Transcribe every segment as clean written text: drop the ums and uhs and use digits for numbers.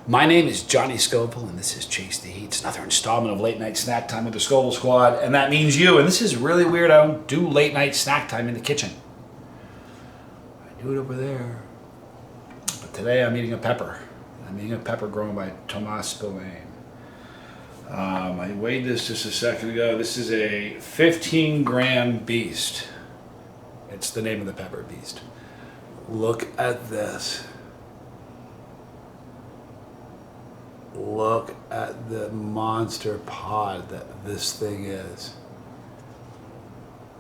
My name is Johnny Scoville, and this is Chase the Heat. It's another installment of Late Night Snack Time with the Scoville Squad, and that means you. And this is really weird. I don't do late night snack time in the kitchen. I do it over there. But today I'm eating a pepper. I'm eating a pepper grown by Tomas Spillane. I weighed this just a second ago. This is a 15-gram beast. It's the name of the pepper, beast. Look at this. Look at the monster pod that this thing is.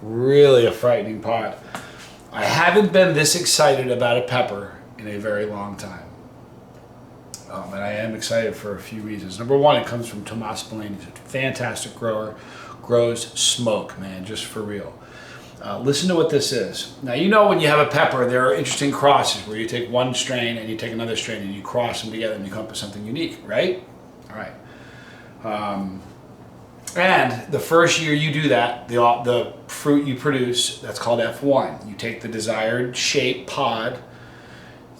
Really a frightening pod. I haven't been this excited about a pepper in a very long time. And I am excited for a few reasons. Number one, it comes from Tomas Spillane. He's a fantastic grower. Grows smoke, man, just for real. Listen to what this is. Now, you know when you have a pepper, there are interesting crosses where you take one strain and you take another strain and you cross them together and you come up with something unique, right? All right. And the first year you do that, the fruit you produce, that's called F1. You take the desired shape pod,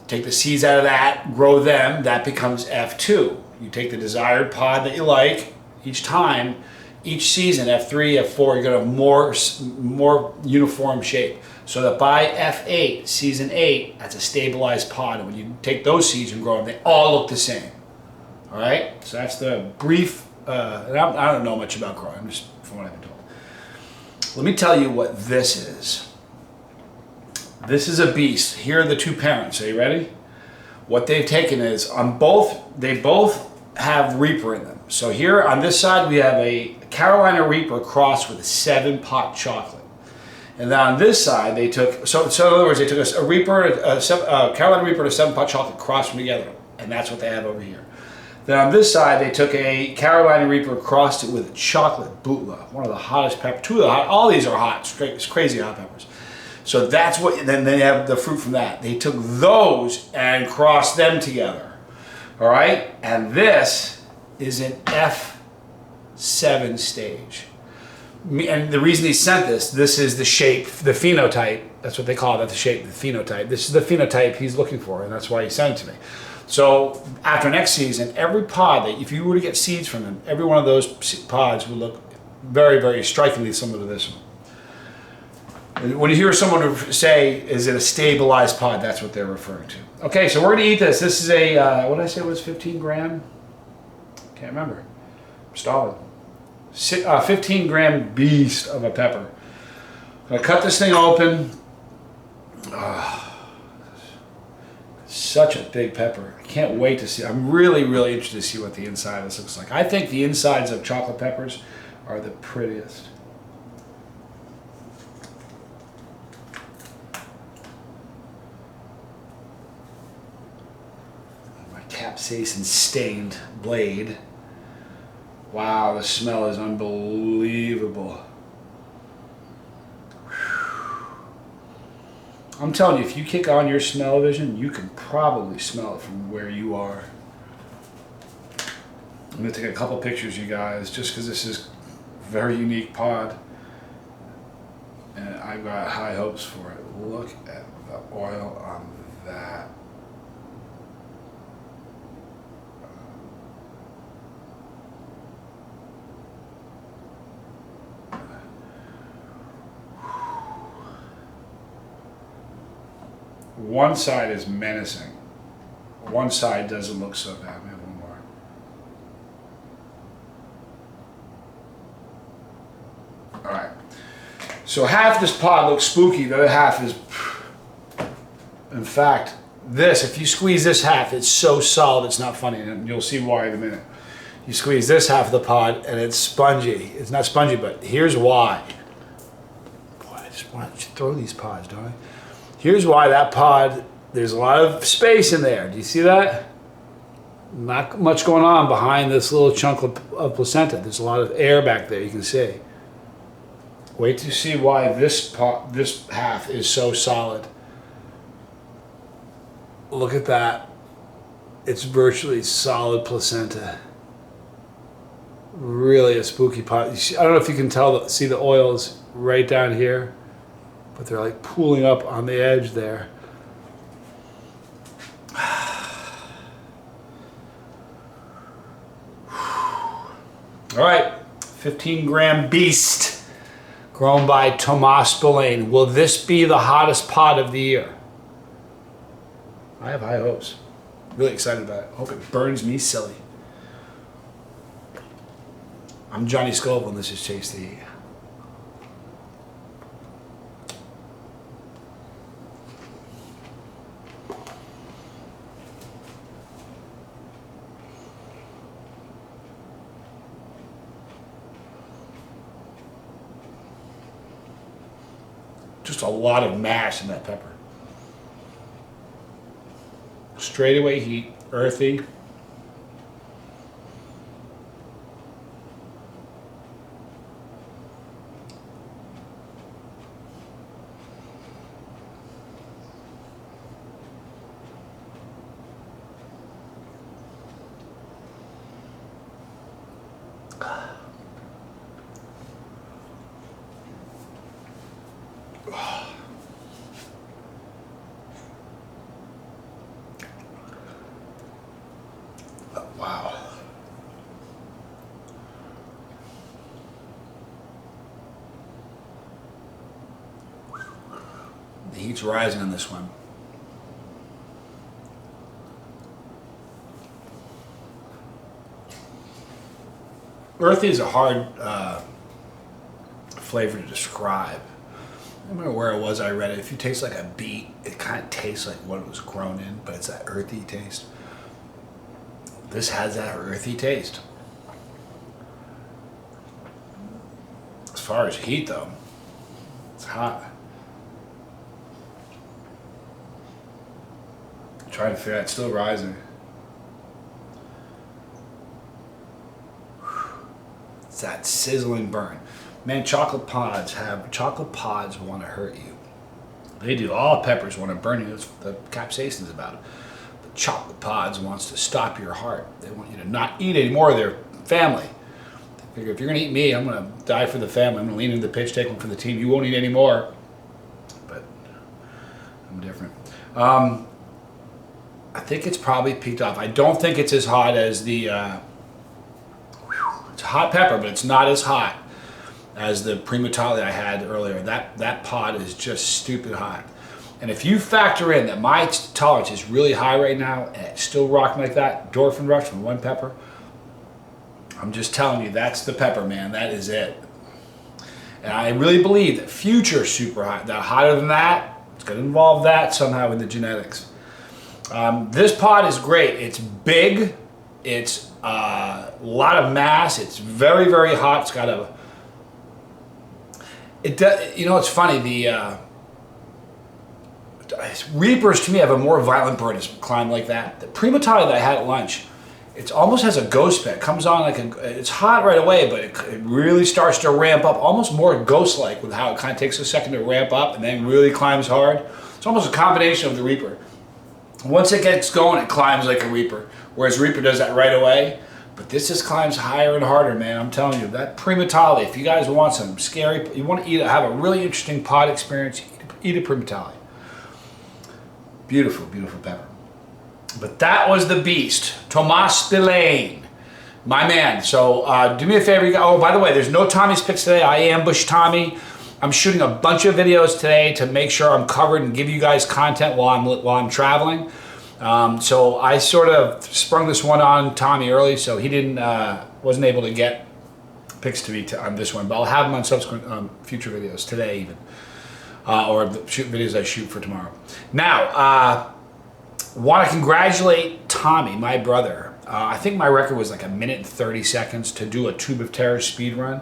take the seeds out of that, grow them, that becomes F2. You take the desired pod that you like each time. Each season, F3, F4, you're going to have more uniform shape. So that by F8, season 8, that's a stabilized pod. And when you take those seeds and grow them, they all look the same. All right? So that's the brief, and I don't know much about growing, I'm just from what I've been told. Let me tell you what this is. This is a beast. Here are the two parents. Are you ready? What they've taken is, they both have Reaper in them. So here on this side we have a Carolina Reaper crossed with a 7-pot chocolate, and then on this side they took so in other words they took a Reaper, a Carolina Reaper and a 7-pot chocolate, crossed them together, and that's what they have over here. Then on this side they took a Carolina Reaper, crossed it with a chocolate Bootla, one of the hottest peppers. All these are hot. It's crazy hot peppers. So that's what. Then they have the fruit from that. They took those and crossed them together. All right, and this is an F7 stage. And the reason he sent this is the shape, the phenotype. That's what they call it, the shape, the phenotype. This is the phenotype he's looking for, and that's why he sent it to me. So after next season, every pod that, if you were to get seeds from him, every one of those pods would look very, very strikingly similar to this one. When you hear someone say, is it a stabilized pod, that's what they're referring to. Okay, so we're going to eat this. This is a, what did I say it was, 15 gram? Can't remember. Stalin. 15-gram beast of a pepper. I'm going to cut this thing open. Such a big pepper. I can't wait to see. I'm really, really interested to see what the inside of this looks like. I think the insides of chocolate peppers are the prettiest. Capsaicin stained blade. Wow, the smell is unbelievable. Whew. I'm telling you, if you kick on your smell-o-vision, you can probably smell it from where you are. I'm going to take a couple pictures, you guys, just because this is a very unique pod. And I've got high hopes for it. Look at the oil on that. One side is menacing. One side doesn't look so bad. We have one more. All right. So half this pod looks spooky. The other half is, in fact, this. If you squeeze this half, it's so solid it's not funny, and you'll see why in a minute. You squeeze this half of the pod, and it's spongy. It's not spongy, but here's why. Boy, I just want to throw these pods, don't I? Here's why that pod, there's a lot of space in there. Do you see that? Not much going on behind this little chunk of placenta. There's a lot of air back there, you can see. Wait to see why this half is so solid. Look at that. It's virtually solid placenta. Really a spooky pod. I don't know if you can see the oils right down here, but they're like pooling up on the edge there. All right, 15-gram beast, grown by Tomas Spillane. Will this be the hottest pod of the year? I have high hopes. Really excited about it. Hope it burns me silly. I'm Johnny Scoville, and this is Chase the Heat. Just a lot of mass in that pepper. Straightaway heat, earthy. Wow. The heat's rising on this one. Earthy is a hard flavor to describe. I don't remember where it was I read it. If you taste like a beet, it kind of tastes like what it was grown in, but it's that earthy taste. This has that earthy taste. As far as heat though, it's hot. I'm trying to figure out, it's still rising. It's that sizzling burn. Man, chocolate pods want to hurt you. They do. All peppers want to burn you. That's what the capsaicin's about. But chocolate pods wants to stop your heart. They want you to not eat any more of their family. They figure if you're going to eat me, I'm going to die for the family. I'm going to lean into the pitch, take one for the team. You won't eat any more. But I'm different. I think it's probably peaked off. I don't think it's as hot as the... it's a hot pepper, but it's not as hot as the Prima Tale I had earlier. That pod is just stupid hot. And if you factor in that my tolerance is really high right now, and it's still rocking like that, endorphin rush from one pepper, I'm just telling you, that's the pepper, man. That is it. And I really believe that future super hot, that hotter than that, it's going to involve that somehow in the genetics. This pod is great. It's big. It's a lot of mass. It's very, very hot. It's got a... you know, it's funny. The Reapers to me have a more violent burn as climb like that. The Prima Tale that I had at lunch, it almost has a ghost spit. It comes on like it's hot right away, but it really starts to ramp up, almost more ghost-like with how it kind of takes a second to ramp up and then really climbs hard. It's almost a combination of the Reaper. Once it gets going, it climbs like a Reaper, whereas Reaper does that right away. But this just climbs higher and harder, man. I'm telling you, that Prima Tale, if you guys want some scary, you want to have a really interesting pod experience, eat a Prima Tale. Beautiful, beautiful pepper. But that was the beast, Tomas Spillane, my man. So do me a favor, you guys. Oh, by the way, there's no Tommy's picks today. I ambushed Tommy. I'm shooting a bunch of videos today to make sure I'm covered and give you guys content while I'm traveling. So I sort of sprung this one on Tommy early, so he wasn't able to get picks to me on this one, but I'll have them on subsequent future videos today even, or the videos I shoot for tomorrow. Now, want to congratulate Tommy, my brother. I think my record was like 1 minute and 30 seconds to do a Tube of Terror speed run.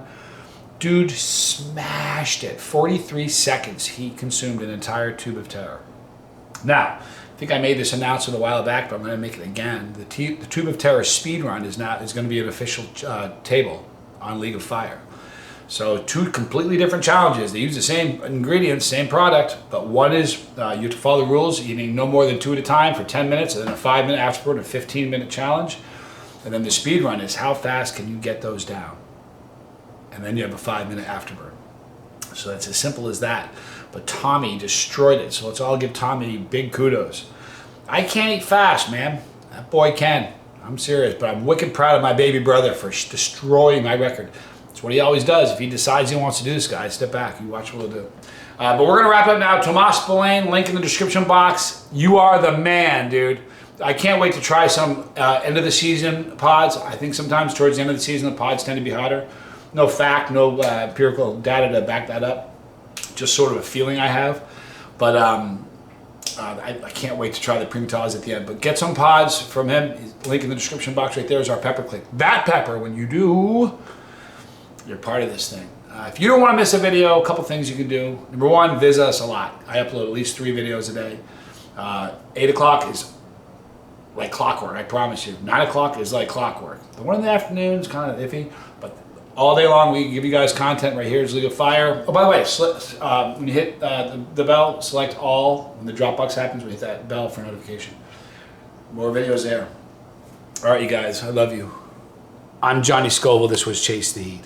Dude smashed it. 43 seconds he consumed an entire Tube of Terror. Now, I think I made this announcement a while back, but I'm going to make it again. The Tube of Terror speed run is going to be an official table on League of Fire. So 2 completely different challenges. They use the same ingredients, same product, but one is you have to follow the rules, eating no more than 2 at a time for 10 minutes, and then a 5-minute afterward, a 15-minute challenge. And then the speed run is how fast can you get those down? And then you have a 5-minute afterburn. So that's as simple as that. But Tommy destroyed it. So let's all give Tommy big kudos. I can't eat fast, man. That boy can. I'm serious, but I'm wicked proud of my baby brother for destroying my record. That's what he always does. If he decides he wants to do this, guys, step back. You watch what he'll do. But we're going to wrap up now. Tomas Spillane, link in the description box. You are the man, dude. I can't wait to try some end of the season pods. I think sometimes towards the end of the season, the pods tend to be hotter. No fact, no empirical data to back that up. Just sort of a feeling I have. But I can't wait to try the Primatalas at the end. But get some pods from him. Link in the description box right there is our pepper click. That pepper, when you do, you're part of this thing. If you don't want to miss a video, a couple things you can do. Number one, visit us a lot. I upload at least 3 videos a day. 8 o'clock is like clockwork, I promise you. 9 o'clock is like clockwork. The one in the afternoon is kind of iffy, but all day long we give you guys content right here. Is League of Fire. Oh, by the way, when you hit the bell, select all. When the Dropbox happens, we hit that bell for notification. More videos there. All right, you guys, I love you. I'm Johnny Scoville. This was Chase the Heat.